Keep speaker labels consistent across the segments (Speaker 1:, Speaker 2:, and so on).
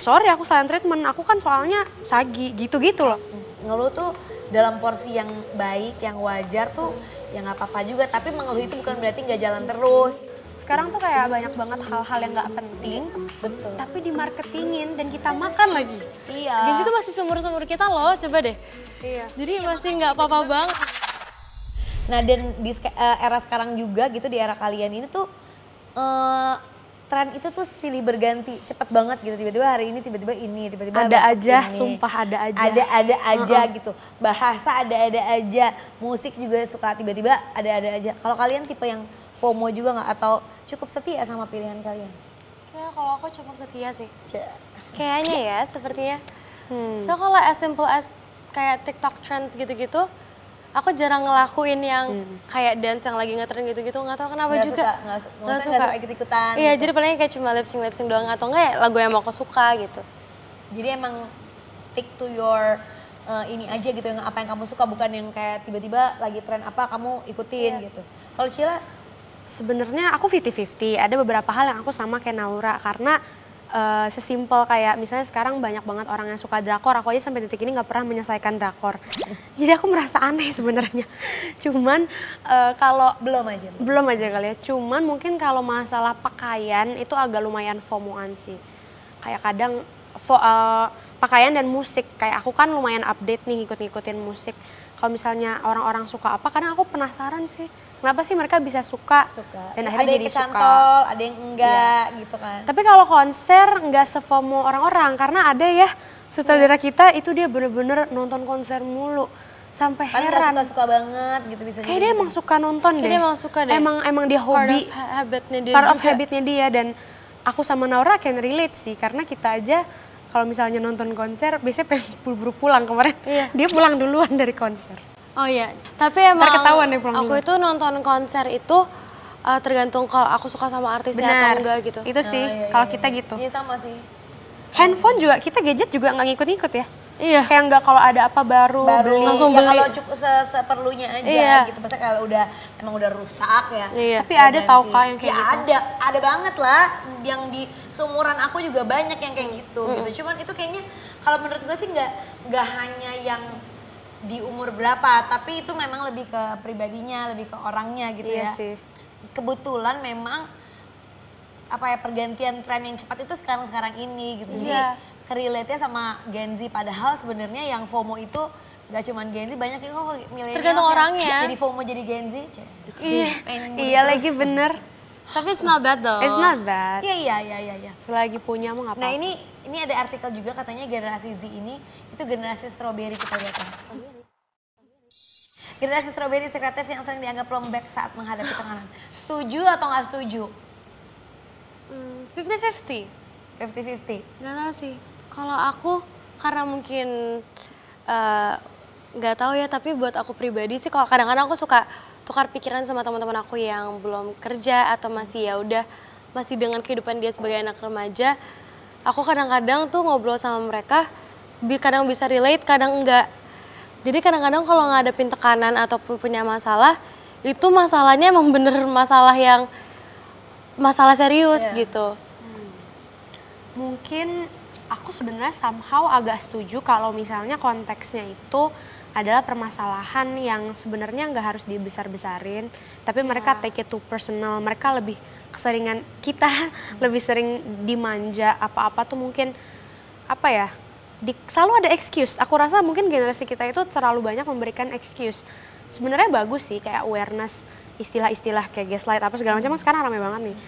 Speaker 1: sorry aku silent treatment, aku kan soalnya sagi, gitu-gitu loh.
Speaker 2: Ngeluh tuh dalam porsi yang baik, yang wajar tuh ya nggak apa-apa juga. Tapi mengeluh itu bukan berarti nggak jalan terus.
Speaker 1: Sekarang tuh kayak banyak banget hal-hal yang nggak penting,
Speaker 2: Betul.
Speaker 1: tapi dimarketingin dan kita makan lagi.
Speaker 2: Iya.
Speaker 3: Genzi tuh masih seumur-seumur kita loh, coba deh.
Speaker 1: Iya.
Speaker 3: Jadi masih nggak apa-apa banget.
Speaker 2: Nah dan di era sekarang juga gitu, di era kalian ini tuh tren itu tuh silih berganti, cepet banget gitu. Tiba-tiba hari ini, tiba-tiba ini, tiba-tiba
Speaker 1: Ada
Speaker 2: besok
Speaker 1: aja,
Speaker 2: ini.
Speaker 1: sumpah ada aja.
Speaker 2: Ada aja gitu. Bahasa ada aja. Musik juga suka tiba-tiba ada aja. Kalau kalian tipe yang FOMO juga nggak atau cukup setia sama pilihan kalian?
Speaker 3: Kayak kalau aku cukup setia sih.
Speaker 2: Cek.
Speaker 3: Kayaknya ya, sepertinya. So kalau as simple as kayak TikTok trends gitu-gitu, aku jarang ngelakuin yang kayak dance yang lagi ngetren gitu-gitu, nggak tahu kenapa juga.
Speaker 2: Nggak suka ikut-ikutan.
Speaker 3: Iya,
Speaker 2: gitu.
Speaker 3: jadi palingnya kayak cuma lip sync doang atau enggak ya lagu yang mau aku suka gitu.
Speaker 2: Jadi emang stick to your ini aja gitu, yang apa yang kamu suka, bukan yang kayak tiba-tiba lagi tren apa kamu ikutin gitu. Kalau Cila?
Speaker 1: Sebenarnya aku 50-50, ada beberapa hal yang aku sama kayak Naura karena sesimpel kayak misalnya sekarang banyak banget orang yang suka drakor, aku aja sampai detik ini nggak pernah menyelesaikan drakor. Jadi aku merasa aneh sebenarnya. Cuman kalau
Speaker 2: Belum aja
Speaker 1: kali ya. Cuman mungkin kalau masalah pakaian itu agak lumayan FOMO-an sih. Kayak kadang pakaian dan musik, kayak aku kan lumayan update nih ngikut-ngikutin musik. Kalau misalnya orang-orang suka apa, kadang aku penasaran sih. Kenapa sih mereka bisa suka dan akhirnya
Speaker 2: ada
Speaker 1: jadi
Speaker 2: yang kecantol,
Speaker 1: suka.
Speaker 2: ada yang enggak gitu kan.
Speaker 1: Tapi kalau konser nggak se-FOMO orang-orang karena ada ya sutradara kita itu dia bener-bener nonton konser mulu sampai
Speaker 2: Kan
Speaker 1: heran.
Speaker 2: nggak suka banget gitu bisa.
Speaker 1: Kayak dia emang suka nonton deh.
Speaker 3: Dia emang suka deh.
Speaker 1: Emang dia hobi.
Speaker 3: Part
Speaker 1: of habitnya dia dan aku sama Naura can relate sih karena kita aja kalau misalnya nonton konser biasanya pengen buru-buru pulang kemarin.
Speaker 3: Iya.
Speaker 1: Dia pulang duluan dari konser.
Speaker 3: Oh iya, tapi emang
Speaker 1: Ketahuan deh pulang
Speaker 3: aku
Speaker 1: dulu.
Speaker 3: itu nonton konser itu tergantung kalau aku suka sama artisnya atau enggak gitu.
Speaker 1: Itu sih kalau kita gitu.
Speaker 2: Iya sama sih.
Speaker 1: Handphone juga kita gadget juga nggak ngikut-ngikut ya.
Speaker 3: Iya.
Speaker 1: Kayak nggak kalau ada apa baru beli.
Speaker 3: langsung
Speaker 2: ya,
Speaker 3: beli.
Speaker 2: kalau cukup seperlunya aja
Speaker 3: Iya.
Speaker 2: gitu. Maksudnya kalau emang udah rusak ya.
Speaker 3: Iya.
Speaker 1: Tapi ada tahu Kak yang kayak
Speaker 2: Ya
Speaker 1: gitu.
Speaker 2: ada banget lah. Yang di seumuran aku juga banyak yang kayak gitu. Cuman itu kayaknya kalau menurut gue sih nggak hanya yang di umur berapa, tapi itu memang lebih ke pribadinya, lebih ke orangnya gitu
Speaker 1: Iya
Speaker 2: ya.
Speaker 1: sih.
Speaker 2: Kebetulan memang apa ya, pergantian tren yang cepat itu sekarang ini gitu. Jadi
Speaker 3: Iya.
Speaker 2: kerelate-nya sama Gen Z, padahal sebenarnya yang FOMO itu gak cuma Gen Z, banyak juga kok milenial
Speaker 3: Tergantung orangnya.
Speaker 2: jadi FOMO jadi Gen Z.
Speaker 1: Iya,
Speaker 2: Pengen
Speaker 1: iya
Speaker 2: terus.
Speaker 1: lagi bener.
Speaker 3: Tapi it's not bad though.
Speaker 1: It's not bad.
Speaker 2: Iya.
Speaker 1: Selagi punya mah nggak
Speaker 2: Nah
Speaker 1: apa-apa.
Speaker 2: ini ada artikel juga katanya generasi Z ini itu generasi strawberry, kita lihat ya. Generasi strawberry sekretif yang sering dianggap lembek saat menghadapi tekanan. Setuju atau nggak setuju?
Speaker 3: 50-50.
Speaker 2: 50-50.
Speaker 3: Gak tau sih. Kalau aku karena mungkin nggak tahu ya, tapi buat aku pribadi sih kalau kadang-kadang aku suka tukar pikiran sama teman-teman aku yang belum kerja atau masih ya udah masih dengan kehidupan dia sebagai anak remaja. Aku kadang-kadang tuh ngobrol sama mereka, kadang bisa relate, kadang enggak. Jadi kadang-kadang kalau ngadepin tekanan ataupun punya masalah, itu masalahnya emang bener masalah serius gitu.
Speaker 1: Mungkin aku sebenarnya somehow agak setuju kalau misalnya konteksnya itu adalah permasalahan yang sebenarnya nggak harus dibesar-besarin, tapi mereka take it to personal, mereka lebih keseringan kita lebih sering dimanja apa-apa tuh mungkin apa ya, selalu ada excuse. Aku rasa mungkin generasi kita itu terlalu banyak memberikan excuse. Sebenarnya bagus sih kayak awareness istilah-istilah kayak gaslight apa segala macam sekarang rame banget nih.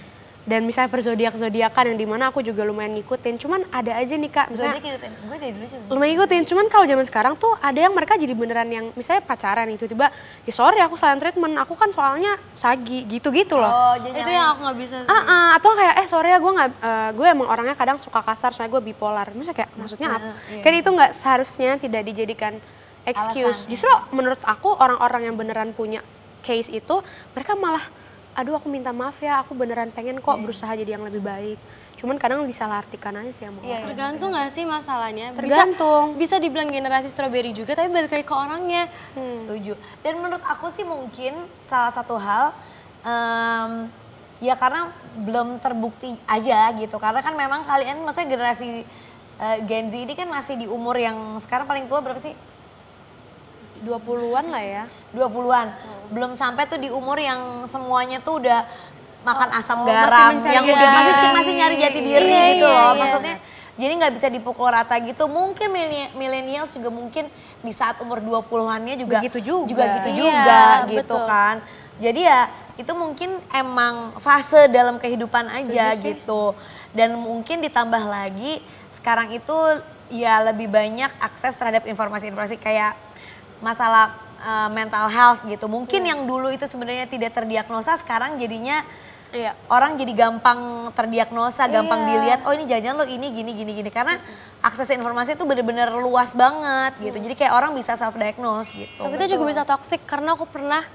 Speaker 1: Dan misalnya perzodiak-zodiakan yang dimana aku juga lumayan ngikutin. Cuman ada aja nih Kak, misalnya
Speaker 2: Gue dari dulu juga.
Speaker 1: lumayan ngikutin. Cuman kalau zaman sekarang tuh ada yang mereka jadi beneran yang misalnya pacaran itu tiba ya sorry aku silent treatment, aku kan soalnya sagi gitu-gitu loh.
Speaker 2: Oh, jadi
Speaker 3: Itu yang aku nggak bisa sih.
Speaker 1: Atau kayak sorry ya gue nggak, gue emang orangnya kadang suka kasar soalnya gue bipolar. Misalnya kayak maksudnya apa? Kan itu nggak seharusnya tidak dijadikan excuse.
Speaker 2: Alasan.
Speaker 1: Justru menurut aku orang-orang yang beneran punya case itu mereka malah aduh aku minta maaf ya, aku beneran pengen kok berusaha jadi yang lebih baik. Cuman kadang disalahartikan aja sih sama orang.
Speaker 3: Tergantung nggak sih masalahnya?
Speaker 1: Tergantung.
Speaker 3: Bisa dibilang generasi strawberry juga, tapi balik lagi ke orangnya.
Speaker 2: Setuju. Dan menurut aku sih mungkin salah satu hal ya karena belum terbukti aja gitu. Karena kan memang kalian maksudnya generasi Gen Z ini kan masih di umur yang sekarang paling tua berapa sih?
Speaker 1: 20-an lah ya.
Speaker 2: 20-an. Belum sampai tuh di umur yang semuanya tuh udah makan asam
Speaker 1: masih
Speaker 2: garam,
Speaker 1: mencari
Speaker 2: yang udah masih nyari jati diri gitu loh. Maksudnya jadi nggak bisa dipukul rata gitu. Mungkin milenial juga mungkin di saat umur 20-annya juga
Speaker 1: begitu juga.
Speaker 2: Gitu kan. Jadi ya itu mungkin emang fase dalam kehidupan aja gitu. Dan mungkin ditambah lagi sekarang itu ya lebih banyak akses terhadap informasi-informasi kayak masalah mental health gitu. Mungkin yang dulu itu sebenarnya tidak terdiagnosa, sekarang jadinya orang jadi gampang terdiagnosa, gampang dilihat, oh ini jangan lo ini gini. Karena akses informasi itu bener-bener luas banget gitu. Jadi kayak orang bisa self diagnose gitu.
Speaker 3: Tapi itu juga bisa toxic karena aku pernah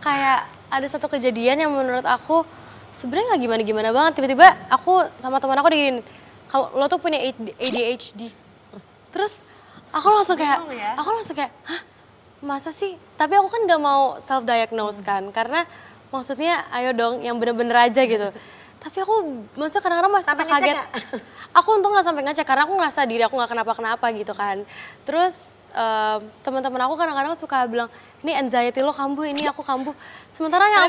Speaker 3: kayak ada satu kejadian yang menurut aku sebenarnya nggak gimana-gimana banget. Tiba-tiba aku sama teman aku diginin, lo tuh punya ADHD. Terus aku langsung kayak, hah? Masa sih? Tapi aku kan gak mau self diagnose kan, karena maksudnya ayo dong yang bener-bener aja gitu. Tapi aku maksudnya kadang-kadang masih suka kaget. Aku untung gak sampai ngecek karena aku ngerasa diri aku gak kenapa-kenapa gitu kan. Terus teman-teman aku kadang-kadang suka bilang, ini anxiety lo kambuh, ini aku kambuh. Sementara yang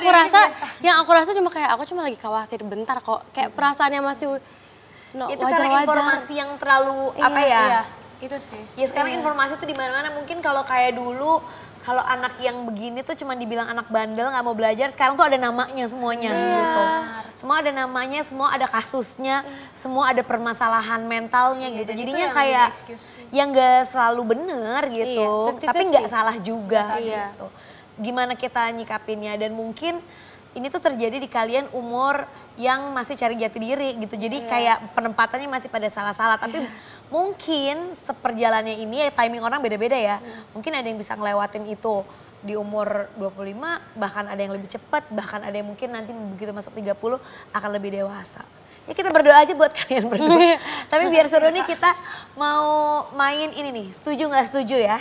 Speaker 3: aku rasa cuma kayak aku cuma lagi khawatir bentar kok. Kayak perasaannya masih
Speaker 2: itu karena informasi yang terlalu
Speaker 1: Itu sih.
Speaker 2: Ya sekarang informasi tuh di mana-mana. Mungkin kalau kayak dulu, kalau anak yang begini tuh cuma dibilang anak bandel nggak mau belajar. Sekarang tuh ada namanya semuanya gitu. Semua ada namanya, semua ada kasusnya, semua ada permasalahan mentalnya gitu. Jadinya kayak yang nggak selalu bener gitu, tapi nggak salah juga gitu. Gimana kita nyikapinnya dan mungkin ini tuh terjadi di kalian umur yang masih cari jati diri gitu. Jadi kayak penempatannya masih pada salah-salah. Tapi mungkin seperjalannya ini timing orang beda-beda ya. Mungkin ada yang bisa ngelewatin itu di umur 25, bahkan ada yang lebih cepat, bahkan ada yang mungkin nanti begitu masuk 30 akan lebih dewasa. Ya kita berdoa aja buat kalian berdua. Tapi biar seru nih kita mau main ini nih, setuju nggak setuju ya.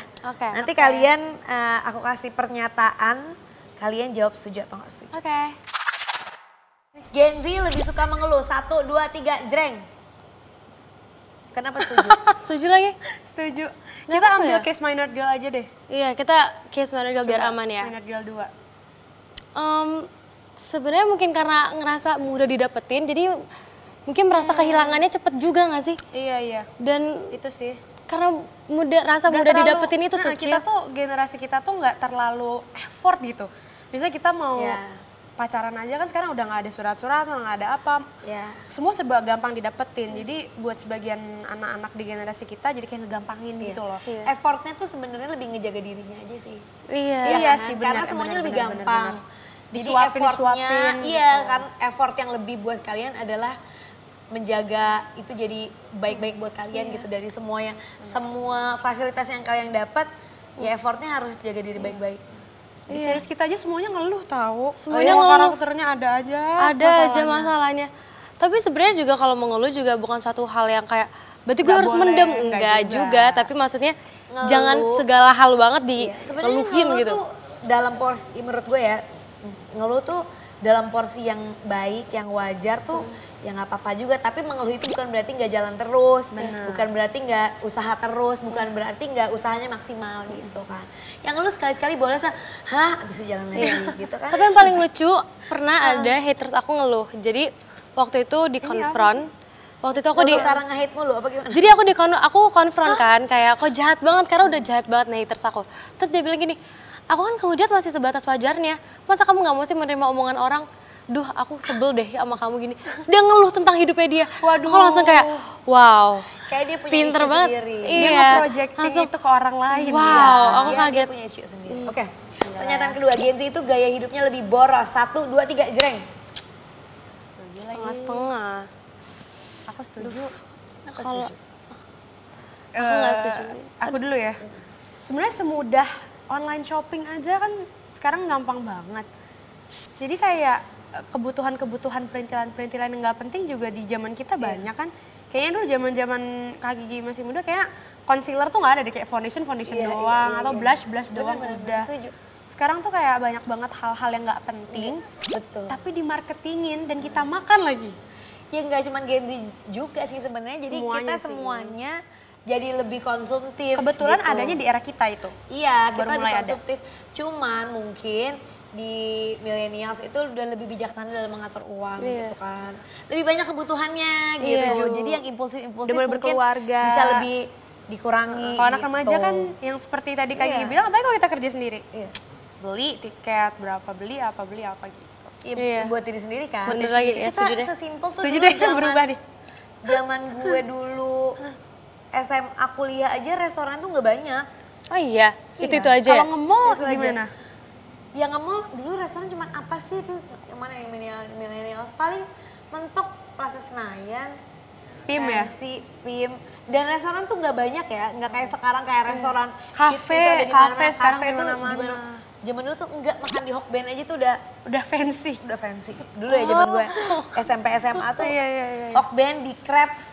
Speaker 2: Nanti kalian aku kasih pernyataan, kalian jawab setuju atau nggak setuju. Gen Z lebih suka mengeluh, 1, 2, 3, jreng. Kenapa setuju?
Speaker 3: Setuju lagi?
Speaker 1: Setuju. Kita ambil case minor girl aja deh.
Speaker 3: Iya, kita case minor girl biar aman ya.
Speaker 1: Minor girl 2.
Speaker 3: Sebenarnya mungkin karena ngerasa mudah didapetin, jadi mungkin merasa kehilangannya cepet juga gak sih?
Speaker 1: Iya.
Speaker 3: Dan
Speaker 1: itu sih.
Speaker 3: Karena mudah didapetin itu tuh.
Speaker 1: Kita tuh generasi kita tuh nggak terlalu effort gitu. Misalnya kita mau pacaran aja kan sekarang udah nggak ada surat-surat, nggak ada apa. Semua serba gampang didapetin. Jadi buat sebagian anak-anak di generasi kita jadi kayak ngegampangin gitu loh.
Speaker 2: Effortnya tuh sebenarnya lebih ngejaga dirinya aja sih.
Speaker 3: Iya
Speaker 2: Sih, karena semuanya lebih gampang. Jadi
Speaker 1: Disuapin,
Speaker 2: iya kan effort yang lebih buat kalian adalah menjaga itu jadi baik-baik buat kalian gitu dari semua fasilitas yang kalian dapat ya effortnya harus jaga diri baik-baik.
Speaker 1: Serius kita aja semuanya ngeluh tahu.
Speaker 3: Semuanya ngeluh.
Speaker 1: Karakternya ada aja.
Speaker 3: Aja masalahnya. Tapi sebenarnya juga kalau mengeluh juga bukan satu hal yang kayak berarti gue harus mendem, enggak juga. Tapi maksudnya ngeluh. Jangan segala hal banget dikeluhin gitu.
Speaker 2: Tuh dalam porsi menurut gue ya ngeluh tuh dalam porsi yang baik, yang wajar tuh ya nggak apa-apa juga. Tapi mengeluh itu bukan berarti nggak jalan terus, bukan berarti nggak usaha terus, bukan berarti nggak usahanya maksimal gitu kan. Yang ngeluh sekali-sekali boleh abis itu jalan lagi gitu kan.
Speaker 3: Tapi yang paling lucu pernah ada haters aku ngeluh. Jadi waktu itu dikonfront. Waktu itu aku
Speaker 2: karena nge-hate mulu apa gimana?
Speaker 3: Jadi aku konfront kan kayak kok jahat banget karena udah jahat banget nih haters aku. Terus dia bilang gini, aku kan kehujat masih sebatas wajarnya. Masa kamu gak mau sih menerima omongan orang? Duh, aku sebel deh sama kamu gini. Terus dia ngeluh tentang hidupnya dia. Waduh. Aku langsung kayak, wow.
Speaker 2: Kayak dia punya
Speaker 3: pinter
Speaker 2: isu
Speaker 3: banget.
Speaker 2: Sendiri.
Speaker 1: Dia nge-projecting itu ke orang lain.
Speaker 3: Wow, aku kaget.
Speaker 2: Dia punya isu sendiri. Oke, pernyataan kedua. Gen Z itu gaya hidupnya lebih boros. 1, 2, 3, jreng.
Speaker 3: Setengah-setengah.
Speaker 1: Aku setuju.
Speaker 3: Kalau aku nggak setuju.
Speaker 1: Aku dulu ya. Sebenarnya semudah online shopping aja kan sekarang gampang banget. Jadi kayak kebutuhan-kebutuhan perintilan-perintilan yang nggak penting juga di zaman kita banyak kan. Kayaknya dulu zaman-zaman Kak Gigi masih muda kayak concealer tuh nggak ada deh, kayak foundation doang atau blush doang udah. Sekarang tuh kayak banyak banget hal-hal yang nggak penting, tapi dimarketingin dan kita makan lagi.
Speaker 2: Ya nggak cuma Gen Z juga sih sebenarnya. Jadi
Speaker 1: Semuanya
Speaker 2: kita
Speaker 1: sih.
Speaker 2: semuanya jadi lebih konsumtif.
Speaker 1: Kebetulan
Speaker 2: gitu.
Speaker 1: adanya di era kita itu.
Speaker 2: Iya,
Speaker 1: baru
Speaker 2: kita
Speaker 1: mulai ada.
Speaker 2: konsumtif. Cuman mungkin di millennials itu udah lebih bijaksana dalam mengatur uang
Speaker 3: Iya.
Speaker 2: gitu kan. Lebih banyak kebutuhannya gitu.
Speaker 1: Iya.
Speaker 2: Jadi yang impulsif-impulsif
Speaker 1: Udah mulai
Speaker 2: mungkin
Speaker 1: berkeluarga.
Speaker 2: bisa lebih dikurangi.
Speaker 1: Kalau anak
Speaker 2: gitu.
Speaker 1: remaja kan yang seperti tadi Kak
Speaker 2: Iya.
Speaker 1: Gigi bilang, apalagi kalau kita kerja sendiri.
Speaker 2: Iya.
Speaker 1: Beli tiket, berapa beli apa gitu.
Speaker 2: Iya,
Speaker 3: Iya.
Speaker 2: buat diri sendiri kan.
Speaker 3: Bener lagi, ya,
Speaker 2: Kita
Speaker 3: setuju deh.
Speaker 2: sesimpel tuh
Speaker 1: Setuju
Speaker 2: dulu
Speaker 1: deh, berubah nih.
Speaker 2: Zaman gue dulu SMA kuliah aja restoran tuh nggak banyak.
Speaker 3: Oh iya,
Speaker 2: Iya.
Speaker 3: itu aja.
Speaker 1: Kalau nge-mall
Speaker 2: Itu aja.
Speaker 1: gimana?
Speaker 2: Ya nggak mau dulu restoran cuma apa sih tuh yang mana yang millennials paling mentok Plaza Senayan,
Speaker 1: PIM ya?
Speaker 2: Sensi, PIM, dan restoran tuh nggak banyak ya, nggak kayak sekarang kayak restoran
Speaker 1: Kafe,
Speaker 2: hits itu ada di
Speaker 1: kafe
Speaker 2: mana-mana.
Speaker 1: sekarang
Speaker 2: Kafe
Speaker 1: di
Speaker 2: tuh
Speaker 1: mana-mana.
Speaker 2: di mana- Zaman dulu tuh enggak, makan di Hokben aja tuh udah
Speaker 1: Udah fancy.
Speaker 2: fancy. Dulu ya zaman gue SMP SMA tuh
Speaker 1: Iya, iya, iya.
Speaker 2: Hokben di Crepes.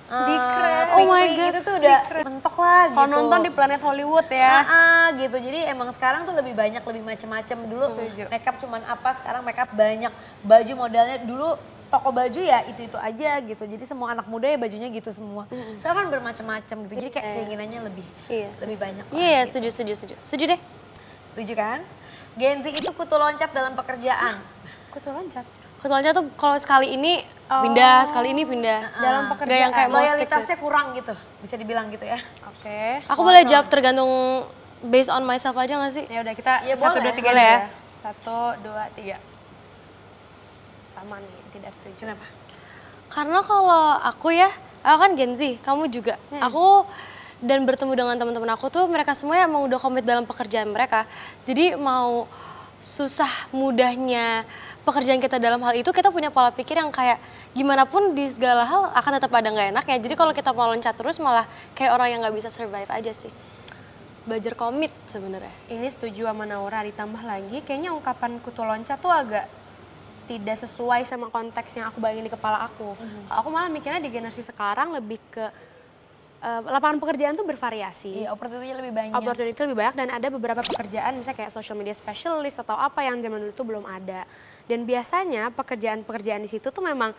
Speaker 1: Di Crepes.
Speaker 2: Oh
Speaker 1: Oh my
Speaker 2: my
Speaker 1: God,
Speaker 2: itu tuh udah mentok lah gitu.
Speaker 1: Kalau nonton di Planet Hollywood ya.
Speaker 2: Gitu. Jadi emang sekarang tuh lebih banyak, lebih macem-macem. Dulu
Speaker 1: Setuju.
Speaker 2: makeup cuman apa, sekarang makeup banyak. Baju modelnya dulu toko baju ya itu-itu aja gitu. Jadi semua anak muda ya bajunya gitu semua. Sekarang kan bermacam-macam gitu. Jadi kayak keinginannya
Speaker 3: Iya.
Speaker 2: lebih banyak. lah.
Speaker 3: Iya, setuju. Setuju deh.
Speaker 2: Setuju kan? Gen Z itu kutu loncat dalam pekerjaan.
Speaker 1: Kutu loncat.
Speaker 3: Ketuanya tuh kalau sekali ini pindah, sekali ini pindah.
Speaker 1: Dalam
Speaker 3: Nggak
Speaker 1: pekerjaan.
Speaker 3: yang kayak mau stick to.
Speaker 2: Loyalitasnya kurang gitu, bisa dibilang gitu ya.
Speaker 1: Oke.
Speaker 3: Aku boleh jawab tergantung based on myself aja gak sih?
Speaker 1: Ya udah kita
Speaker 2: Ya,
Speaker 1: 1,
Speaker 2: boleh.
Speaker 1: 2, 3
Speaker 3: Boleh
Speaker 1: dulu
Speaker 3: ya?
Speaker 1: ya. 1, 2, 3. Sama nih, tidak setuju.
Speaker 2: Kenapa?
Speaker 3: Karena kalau aku ya, aku kan Gen Z, kamu juga. Aku dan bertemu dengan teman-teman aku tuh mereka semua emang udah komit dalam pekerjaan mereka. Jadi mau susah mudahnya pekerjaan kita dalam hal itu kita punya pola pikir yang kayak gimana pun di segala hal akan tetap ada nggak enaknya. Jadi kalau kita mau loncat terus malah kayak orang yang nggak bisa survive aja sih. Belajar komit sebenarnya.
Speaker 1: Ini setuju sama Naura, ditambah lagi kayaknya ungkapan kutu loncat tuh agak tidak sesuai sama konteks yang aku bayangin di kepala aku. Aku malah mikirnya di generasi sekarang lebih ke lapangan pekerjaan tuh bervariasi.
Speaker 2: Iya, opportunity-nya lebih banyak.
Speaker 1: Opportunity lebih banyak dan ada beberapa pekerjaan misalnya kayak social media specialist atau apa yang zaman dulu tuh belum ada. Dan biasanya pekerjaan-pekerjaan di situ tuh memang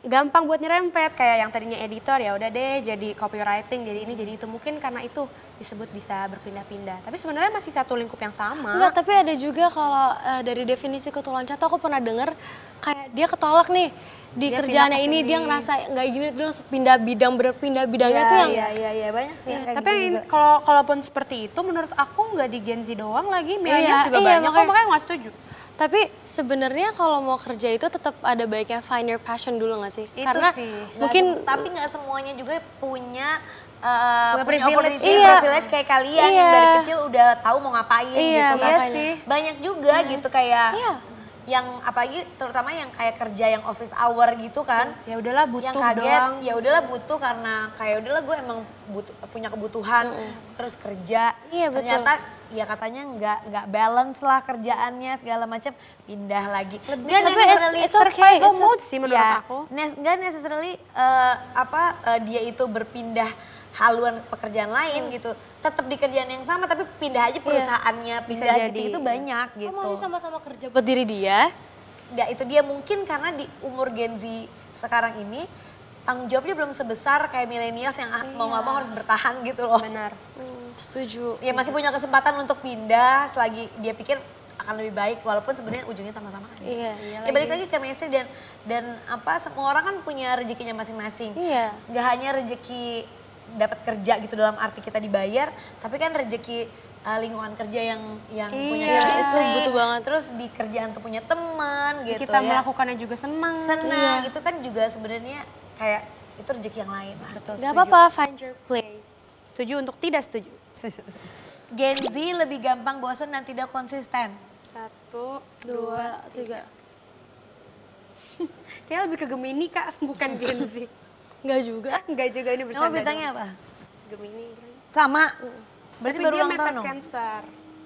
Speaker 1: gampang buat nyerempet, kayak yang tadinya editor ya udah deh jadi copywriting, jadi ini jadi itu, mungkin karena itu disebut bisa berpindah-pindah. Tapi sebenarnya masih satu lingkup yang sama.
Speaker 3: Enggak, tapi ada juga kalau dari definisi kutu loncat tuh aku pernah denger kayak dia ketolak nih di
Speaker 1: Dia
Speaker 3: kerjaannya
Speaker 1: pindah ke
Speaker 3: ini,
Speaker 1: sini.
Speaker 3: dia ngerasa nggak gini terus pindah bidang, berpindah bidangnya tuh yang
Speaker 2: Iya, banyak sih yang kayak
Speaker 1: Tapi
Speaker 2: gitu juga.
Speaker 1: kalaupun seperti itu menurut aku nggak di Gen Z doang lagi, milenials juga
Speaker 3: iya,
Speaker 1: banyak kok,
Speaker 3: makanya-
Speaker 1: makanya nggak setuju.
Speaker 3: Tapi sebenarnya kalau mau kerja itu tetap ada baiknya find your passion dulu nggak sih?
Speaker 1: Itu
Speaker 3: Karena
Speaker 1: sih.
Speaker 3: mungkin
Speaker 2: Tapi nggak semuanya juga punya
Speaker 1: privilege.
Speaker 3: Iya.
Speaker 2: privilege kayak kalian yang
Speaker 3: Iya.
Speaker 2: dari kecil udah tahu mau ngapain
Speaker 3: Iya,
Speaker 2: gitu kan.
Speaker 1: iya sih.
Speaker 2: Banyak juga gitu kayak
Speaker 3: Iya.
Speaker 2: yang apalagi terutama yang kayak kerja yang office hour gitu kan.
Speaker 1: Ya udahlah butuh
Speaker 2: Yang kaget
Speaker 1: doang.
Speaker 2: ya udahlah butuh karena kayak udahlah gue emang punya kebutuhan terus kerja.
Speaker 3: Iya, betul.
Speaker 2: Ternyata ya katanya nggak balance lah kerjaannya segala macam, pindah lagi. Nggak
Speaker 3: tapi
Speaker 2: necessarily
Speaker 3: it's okay,
Speaker 1: Survival
Speaker 3: it's
Speaker 1: mode sih menurut
Speaker 2: ya,
Speaker 1: aku.
Speaker 2: nggak necessarily dia itu berpindah haluan pekerjaan lain gitu. Tetap di kerjaan yang sama tapi pindah aja perusahaannya, pindah
Speaker 1: jadi.
Speaker 2: gitu itu banyak gitu.
Speaker 3: masih sama-sama kerja buat diri dia.
Speaker 2: Nggak, itu dia mungkin karena di umur Gen Z sekarang ini tanggung jawabnya belum sebesar kayak millennials yang mau nggak mau harus bertahan gitu loh.
Speaker 1: Benar.
Speaker 3: Setuju.
Speaker 2: Ya masih punya kesempatan untuk pindah selagi dia pikir akan lebih baik walaupun sebenarnya ujungnya sama-sama aja.
Speaker 3: Iya.
Speaker 2: Ya balik lagi ke chemistry dan apa semua orang kan punya rezekinya masing-masing.
Speaker 3: Iya.
Speaker 2: Nggak hanya rezeki dapat kerja gitu dalam arti kita dibayar, tapi kan rezeki lingkungan kerja yang punya
Speaker 1: Iya,
Speaker 2: chemistry.
Speaker 3: itu butuh banget.
Speaker 2: Terus di kerjaan tuh punya teman gitu
Speaker 1: Kita
Speaker 2: ya.
Speaker 1: melakukannya juga senang.
Speaker 2: Senang, itu kan juga sebenarnya kayak itu rezeki yang lain lah.
Speaker 1: Betul,
Speaker 3: Gak
Speaker 1: setuju.
Speaker 3: apa-apa, find your place.
Speaker 1: Setuju untuk tidak setuju.
Speaker 2: Gen Z lebih gampang bosan dan tidak konsisten.
Speaker 1: 1,
Speaker 3: 2, 3.
Speaker 1: Kayaknya lebih ke Gemini kak, bukan Gen Z.
Speaker 3: Enggak juga.
Speaker 1: Enggak juga, ini bercanda.
Speaker 2: Kamu bintangnya apa?
Speaker 1: Gemini.
Speaker 2: Sama.
Speaker 1: Berarti
Speaker 2: Berarti baru
Speaker 1: dia
Speaker 2: ulang tahun
Speaker 1: mepet
Speaker 2: dong?
Speaker 1: Cancer.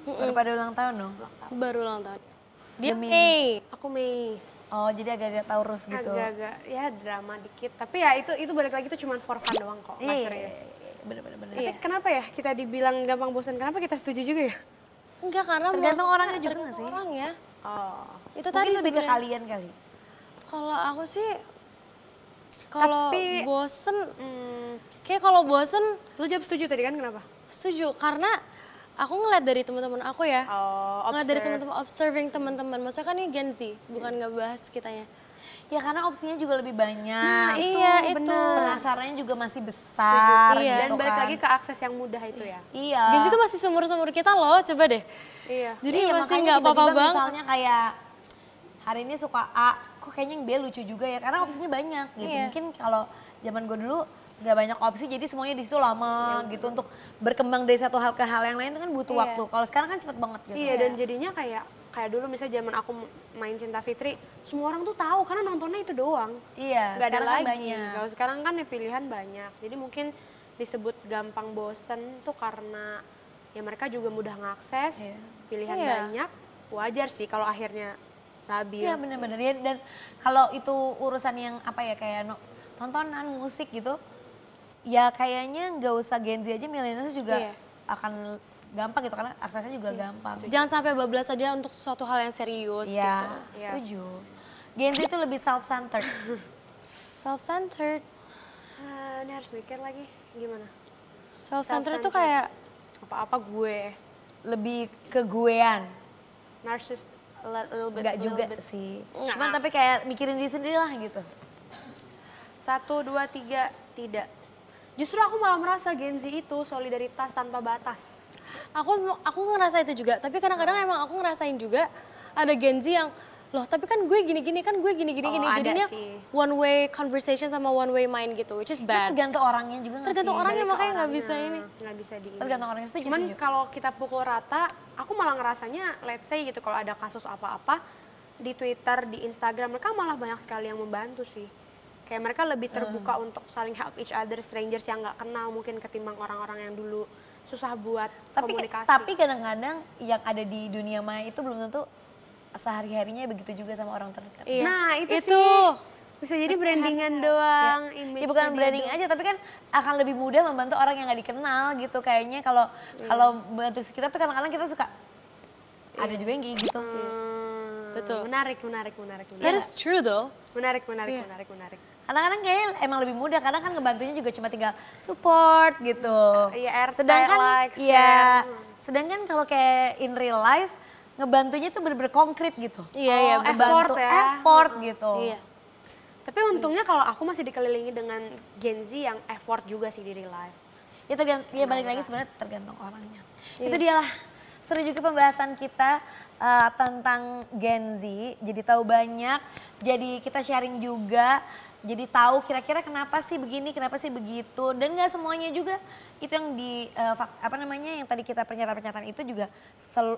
Speaker 2: Baru pada ulang tahun dong?
Speaker 3: Baru ulang tahun. Dia
Speaker 2: Gemini.
Speaker 3: Mei.
Speaker 1: Aku Mei.
Speaker 2: Oh jadi agak-agak Taurus gitu.
Speaker 1: Agak-agak ya drama dikit. Tapi ya itu balik lagi itu cuma for fun doang kok, nggak
Speaker 2: Iya,
Speaker 1: serius.
Speaker 2: bener-bener.
Speaker 1: Tapi kenapa ya kita dibilang gampang bosan? Kenapa kita setuju juga ya?
Speaker 3: Enggak, karena
Speaker 2: Tergantung
Speaker 3: maksudnya
Speaker 2: orangnya juga nggak
Speaker 3: tergantung
Speaker 2: sih?
Speaker 3: orang ya.
Speaker 1: Oh.
Speaker 3: Itu
Speaker 2: Mungkin
Speaker 3: tadi
Speaker 2: lebih ke
Speaker 3: sebenarnya.
Speaker 2: kalian kali.
Speaker 3: Kalau aku sih Kalau
Speaker 1: Tapi-
Speaker 3: bosen, kayak kalau bosen
Speaker 1: Lo jawab setuju tadi kan, kenapa?
Speaker 3: setuju karena aku ngeliat dari teman-teman aku ya.
Speaker 1: Oh,
Speaker 3: Ngeliat dari teman-teman, observing teman-teman. Maksudnya kan ini Gen Z, bukan ngebahas kitanya.
Speaker 2: Ya karena opsinya juga lebih banyak.
Speaker 1: Nah,
Speaker 3: Iya, itu.
Speaker 2: Penasarannya juga masih besar.
Speaker 3: Iya.
Speaker 1: Dan
Speaker 2: gitu
Speaker 1: balik
Speaker 2: kan.
Speaker 1: lagi ke akses yang mudah itu ya.
Speaker 2: Iya.
Speaker 3: Gen Z itu masih seumur-seumur kita loh, coba deh.
Speaker 1: Iya.
Speaker 3: Jadi
Speaker 2: Iya,
Speaker 3: masih
Speaker 2: makanya
Speaker 3: nggak apa-apa
Speaker 2: tiba-tiba
Speaker 3: banget.
Speaker 2: Misalnya kayak hari ini suka A, kok kayaknya yang B lucu juga ya karena opsinya banyak gitu.
Speaker 3: Iya.
Speaker 2: Mungkin kalau zaman gue dulu nggak banyak opsi jadi semuanya di situ lama gitu untuk berkembang dari satu hal ke hal yang lain itu kan butuh
Speaker 3: Iya.
Speaker 2: waktu. Kalau sekarang kan cepet banget gitu.
Speaker 1: Iya, dan jadinya kayak dulu misalnya zaman aku main Cinta Fitri, semua orang tuh tahu karena nontonnya itu doang.
Speaker 2: Iya,
Speaker 1: Gak ada
Speaker 2: sekarang kan
Speaker 1: lagi.
Speaker 2: banyak.
Speaker 1: Kalau sekarang kan ya pilihan banyak. Jadi mungkin disebut gampang bosen tuh karena ya mereka juga mudah ngakses,
Speaker 2: Iya.
Speaker 1: pilihan
Speaker 3: Iya.
Speaker 1: banyak. Wajar sih kalau akhirnya labil.
Speaker 2: Iya benar-benar ya, dan kalau itu urusan yang apa ya kayak tontonan musik gitu, ya kayaknya nggak usah Gen Z aja, milenials juga
Speaker 3: Iya.
Speaker 2: akan gampang gitu karena aksesnya juga gampang.
Speaker 3: Jangan sampai bablas aja untuk suatu hal yang serius gitu.
Speaker 2: Iya, setuju. Gen Z itu lebih self-centered.
Speaker 3: Self-centered.
Speaker 1: Ini harus mikir lagi gimana?
Speaker 3: Self-centered tuh
Speaker 1: Self-centered.
Speaker 3: kayak
Speaker 1: Apa-apa gue,
Speaker 2: Lebih ke guean.
Speaker 1: narsis a little bit.
Speaker 2: Enggak
Speaker 1: little
Speaker 2: juga
Speaker 1: bit.
Speaker 2: sih.
Speaker 1: Nggak.
Speaker 2: Cuman tapi kayak mikirin diri sendiri lah gitu.
Speaker 1: 1, 2, 3, tidak. Justru aku malah merasa Gen Z itu solidaritas tanpa batas.
Speaker 3: aku ngerasa itu juga, tapi kadang-kadang emang aku ngerasain juga ada Gen Z yang loh tapi kan gue gini-gini kan gue gini-gini
Speaker 1: Oh,
Speaker 3: gini
Speaker 1: ada
Speaker 3: jadinya
Speaker 1: sih.
Speaker 3: one way conversation sama one way mind gitu, which is bad.
Speaker 2: Tergantung orangnya juga nggak
Speaker 3: Tergantung
Speaker 2: sih?
Speaker 3: orangnya,
Speaker 1: Balik ke
Speaker 3: makanya nggak
Speaker 1: orangnya,
Speaker 3: bisa ini.
Speaker 1: nggak bisa di ini.
Speaker 2: Tergantung orangnya, setuju,
Speaker 1: Cuman
Speaker 2: setuju.
Speaker 1: kalau kita pukul rata, aku malah ngerasanya let's say gitu kalau ada kasus apa-apa di Twitter, di Instagram, mereka malah banyak sekali yang membantu sih. Kayak mereka lebih terbuka untuk saling help each other, strangers yang nggak kenal mungkin ketimbang orang-orang yang dulu susah buat komunikasi.
Speaker 2: Tapi kadang-kadang yang ada di dunia maya itu belum tentu sehari-harinya begitu juga sama orang terdekat.
Speaker 3: Iya.
Speaker 1: Nah itu
Speaker 3: Itu.
Speaker 1: sih bisa jadi brandingan doang, image
Speaker 2: Ya bukan branding aja, tapi kan akan lebih mudah membantu orang yang nggak dikenal gitu. Kayaknya kalau bantu sekitar tuh kadang-kadang kita suka ada juga yang kayak gitu.
Speaker 3: Betul.
Speaker 1: Menarik.
Speaker 3: That is true though.
Speaker 1: Menarik.
Speaker 3: Iya.
Speaker 2: Kadang-kadang kayaknya emang lebih mudah karena kan ngebantunya juga cuma tinggal support gitu.
Speaker 1: Iya, RT,
Speaker 2: Sedangkan
Speaker 1: like,
Speaker 2: ya,
Speaker 1: share.
Speaker 2: sedangkan kalau kayak in real life ngebantunya tuh bener-bener konkret gitu.
Speaker 3: Iya,
Speaker 1: Oh,
Speaker 2: Ngebantu
Speaker 1: effort ya.
Speaker 2: effort gitu.
Speaker 3: Iya.
Speaker 1: Tapi untungnya kalau aku masih dikelilingi dengan Gen Z yang effort juga sih di real life.
Speaker 2: Ya ya balik lagi sebenarnya tergantung orangnya. Itu dialah seru juga pembahasan kita tentang Gen Z. Jadi tahu banyak, jadi kita sharing juga. Jadi tahu kira-kira kenapa sih begini, kenapa sih begitu. Dan nggak semuanya juga itu yang yang tadi kita pernyataan-pernyataan itu juga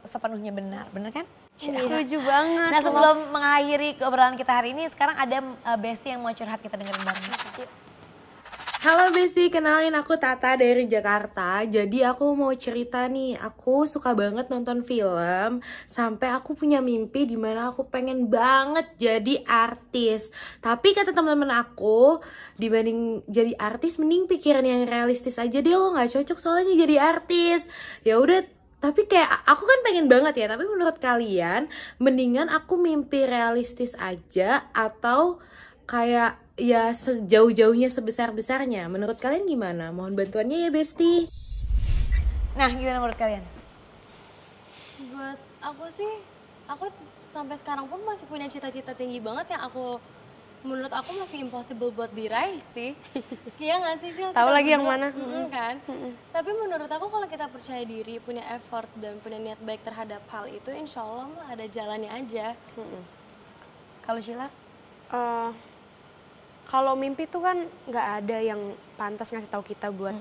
Speaker 2: sepenuhnya benar. Benar kan?
Speaker 1: Setuju banget.
Speaker 2: Nah sebelum mengakhiri obrolan kita hari ini, sekarang ada Besti yang mau curhat, kita dengerin bareng. Yuk.
Speaker 4: Halo Besti, kenalin aku Tata dari Jakarta. Jadi aku mau cerita nih, aku suka banget nonton film. Sampai aku punya mimpi dimana aku pengen banget jadi artis. Tapi kata teman-teman aku, dibanding jadi artis mending pikiran yang realistis aja deh, lo gak cocok soalnya jadi artis. Ya udah, tapi kayak aku kan pengen banget ya. Tapi menurut kalian, mendingan aku mimpi realistis aja atau kayak ya sejauh-jauhnya sebesar-besarnya. Menurut kalian gimana? Mohon bantuannya ya Besti.
Speaker 2: Nah gimana menurut kalian?
Speaker 3: Buat aku sih, aku sampai sekarang pun masih punya cita-cita tinggi banget yang menurut aku masih impossible buat diraih sih. Iya gak sih Shil?
Speaker 1: Tahu
Speaker 3: Kita
Speaker 1: lagi yang
Speaker 3: berdua,
Speaker 1: mana?
Speaker 3: kan? Tapi menurut aku kalau kita percaya diri, punya effort dan punya niat baik terhadap hal itu, insya Allah mah ada jalannya aja.
Speaker 2: Kalau Sheila?
Speaker 1: Kalau mimpi tuh kan nggak ada yang pantas ngasih tahu kita buat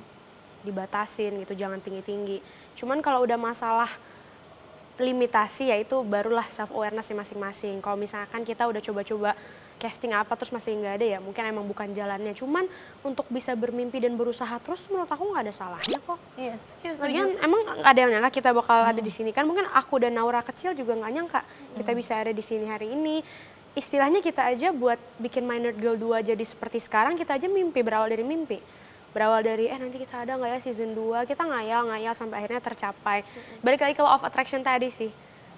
Speaker 1: dibatasin gitu, jangan tinggi-tinggi. Cuman kalau udah masalah limitasi ya itu barulah self awareness masing-masing. Kalau misalkan kita udah coba-coba casting apa terus masih nggak ada ya mungkin emang bukan jalannya. Cuman untuk bisa bermimpi dan berusaha terus menurut aku nggak ada salahnya kok.
Speaker 2: Iya, setuju.
Speaker 1: Lagian emang nggak ada yang nyangka kita bakal ada di sini kan. Mungkin aku dan Naura kecil juga nggak nyangka kita bisa ada di sini hari ini. Istilahnya kita aja buat bikin Minor Girl 2 jadi seperti sekarang, kita aja mimpi, berawal dari mimpi. Berawal dari nanti kita ada nggak ya season 2, kita ngayal sampai akhirnya tercapai. Balik lagi ke law of attraction tadi sih.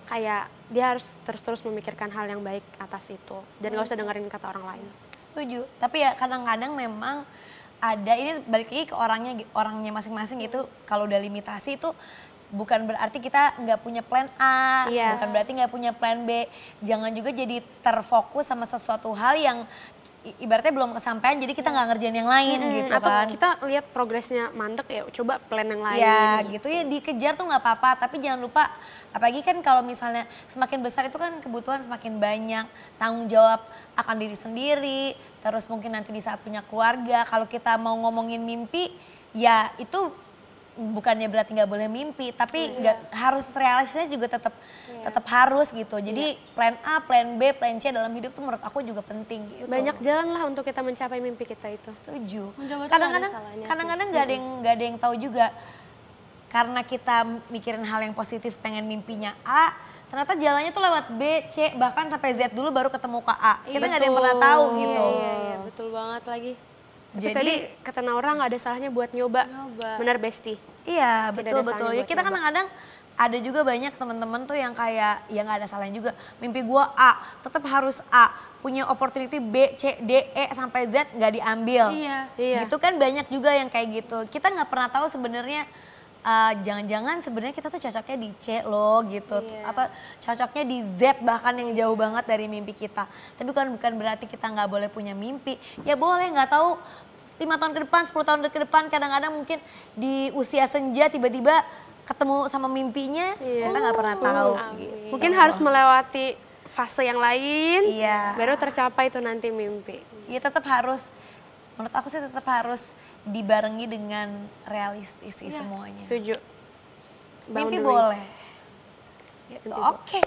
Speaker 1: kayak dia harus terus-terus memikirkan hal yang baik atas itu dan gak usah dengerin kata orang lain.
Speaker 2: Setuju. Tapi ya kadang-kadang memang ada, ini balik lagi ke orangnya masing-masing itu. Kalau udah limitasi itu bukan berarti kita nggak punya plan A,
Speaker 1: Yes.
Speaker 2: bukan berarti nggak punya plan B. Jangan juga jadi terfokus sama sesuatu hal yang ibaratnya belum kesampaian, jadi kita nggak ngerjain yang lain gitu
Speaker 1: Atau
Speaker 2: kan.
Speaker 1: kita lihat progresnya mandek ya coba plan yang lain.
Speaker 2: Ya gitu ya, dikejar tuh nggak apa-apa, tapi jangan lupa apalagi kan kalau misalnya semakin besar itu kan kebutuhan semakin banyak, tanggung jawab akan diri sendiri, terus mungkin nanti di saat punya keluarga, kalau kita mau ngomongin mimpi ya itu bukannya berarti nggak boleh mimpi, tapi nggak harus realistisnya juga tetap harus gitu. Jadi plan A, plan B, plan C dalam hidup tuh menurut aku juga penting gitu.
Speaker 1: Banyak jalan lah untuk kita mencapai mimpi kita itu.
Speaker 2: Setuju.
Speaker 3: Mencoba tuh
Speaker 2: Kadang-kadang
Speaker 3: nggak ada salahnya sih.
Speaker 2: kadang-kadang nggak ada yang tahu juga, karena kita mikirin hal yang positif pengen mimpinya A, ternyata jalannya tuh lewat B, C, bahkan sampai Z dulu baru ketemu ke A. Kita nggak ada yang pernah tahu gitu.
Speaker 3: Iya, betul banget lagi.
Speaker 1: Tapi tadi kata Naura nggak ada salahnya buat nyoba. Benar Besti.
Speaker 2: Iya,
Speaker 1: Tidak
Speaker 2: betul
Speaker 1: ada
Speaker 2: betul.
Speaker 1: salahnya
Speaker 2: Ya
Speaker 1: buat
Speaker 2: kita
Speaker 1: nyoba.
Speaker 2: kadang-kadang ada juga banyak teman-teman tuh yang kayak ya nggak ada salahnya juga. Mimpi gua A, tetap harus A. Punya opportunity B, C, D, E sampai Z nggak diambil.
Speaker 3: Iya.
Speaker 1: Iya.
Speaker 2: Gitu kan banyak juga yang kayak gitu. Kita nggak pernah tahu sebenarnya jangan-jangan sebenarnya kita tuh cocoknya di C loh gitu. Atau cocoknya di Z bahkan yang jauh banget dari mimpi kita. Tapi bukan berarti kita nggak boleh punya mimpi. Ya boleh, nggak tahu 5 tahun ke depan, 10 tahun ke depan, kadang-kadang mungkin di usia senja tiba-tiba ketemu sama mimpinya, kita nggak pernah tahu. Gitu.
Speaker 1: Mungkin harus melewati fase yang lain,
Speaker 2: Iya.
Speaker 1: baru tercapai itu nanti mimpi.
Speaker 2: Ya tetap harus, menurut aku sih tetap harus dibarengi dengan realistis sih semuanya.
Speaker 1: Setuju.
Speaker 2: Mimpi
Speaker 1: Boundaries.
Speaker 2: boleh. Gitu. Oke.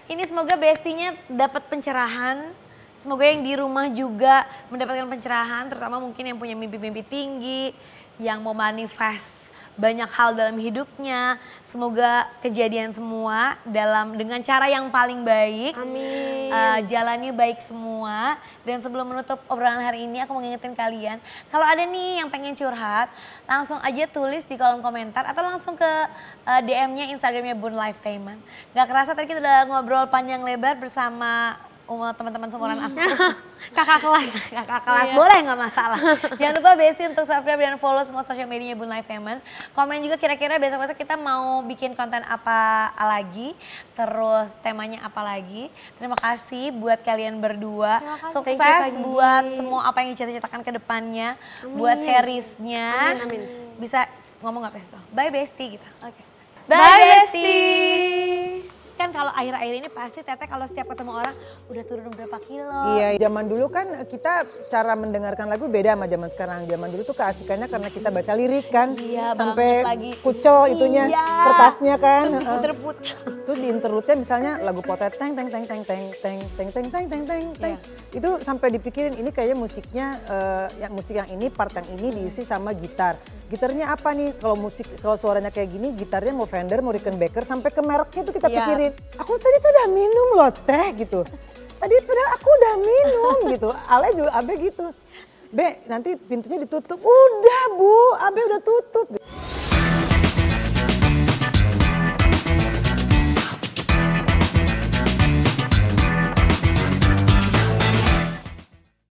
Speaker 2: Ini semoga bestinya dapat pencerahan. Semoga yang di rumah juga mendapatkan pencerahan, terutama mungkin yang punya mimpi-mimpi tinggi, yang mau manifest banyak hal dalam hidupnya. Semoga kejadian semua dengan cara yang paling baik.
Speaker 1: Amin.
Speaker 2: Jalannya baik semua. Dan sebelum menutup obrolan hari ini, aku mau ngingetin kalian, kalau ada nih yang pengen curhat, langsung aja tulis di kolom komentar atau langsung ke DM-nya Instagramnya Bun Lifetime. Gak kerasa tadi kita udah ngobrol panjang lebar bersama teman-teman seumuran aku.
Speaker 1: Kakak kelas.
Speaker 2: Kakak kelas boleh nggak masalah. Jangan lupa Besti untuk subscribe dan follow semua sosial medianya Bun Lifetime. Komen juga kira-kira besok-besok kita mau bikin konten apa lagi, terus temanya apa lagi. Terima kasih buat kalian berdua. Sukses
Speaker 1: Thank you, Kak Gigi.
Speaker 2: buat semua apa yang dicita-citakan ke depannya, buat seriesnya.
Speaker 1: Amin.
Speaker 2: Bisa ngomong nggak ke situ? Bye Besti gitu.
Speaker 3: Oke.
Speaker 2: Bye Besti. Kan kalau akhir-akhir ini pasti Teteh kalau setiap ketemu orang udah turun berapa kilo.
Speaker 5: Iya, zaman dulu kan kita cara mendengarkan lagu beda sama zaman sekarang. Zaman dulu tuh keasikannya karena kita baca lirik kan.
Speaker 2: Iya,
Speaker 5: sampai
Speaker 2: banget lagi.
Speaker 5: kucel itunya,
Speaker 2: Iya.
Speaker 5: kertasnya kan.
Speaker 2: Terus diputer-puter.
Speaker 5: Terus di interlude-nya misalnya lagu Potet teng teng teng teng teng teng teng teng teng teng teng teng. Itu sampai dipikirin ini kayaknya musiknya yang musik yang ini part yang ini diisi sama gitar. Gitarnya apa nih? Kalau suaranya kayak gini, gitarnya mau Fender, mau Rickenbacker, sampai ke mereknya tuh kita pikirin. Aku tadi tuh udah minum loh teh gitu. Tadi padahal aku udah minum gitu. Ale juga Abe gitu. Be, nanti pintunya ditutup. Udah Bu, Abe udah tutup.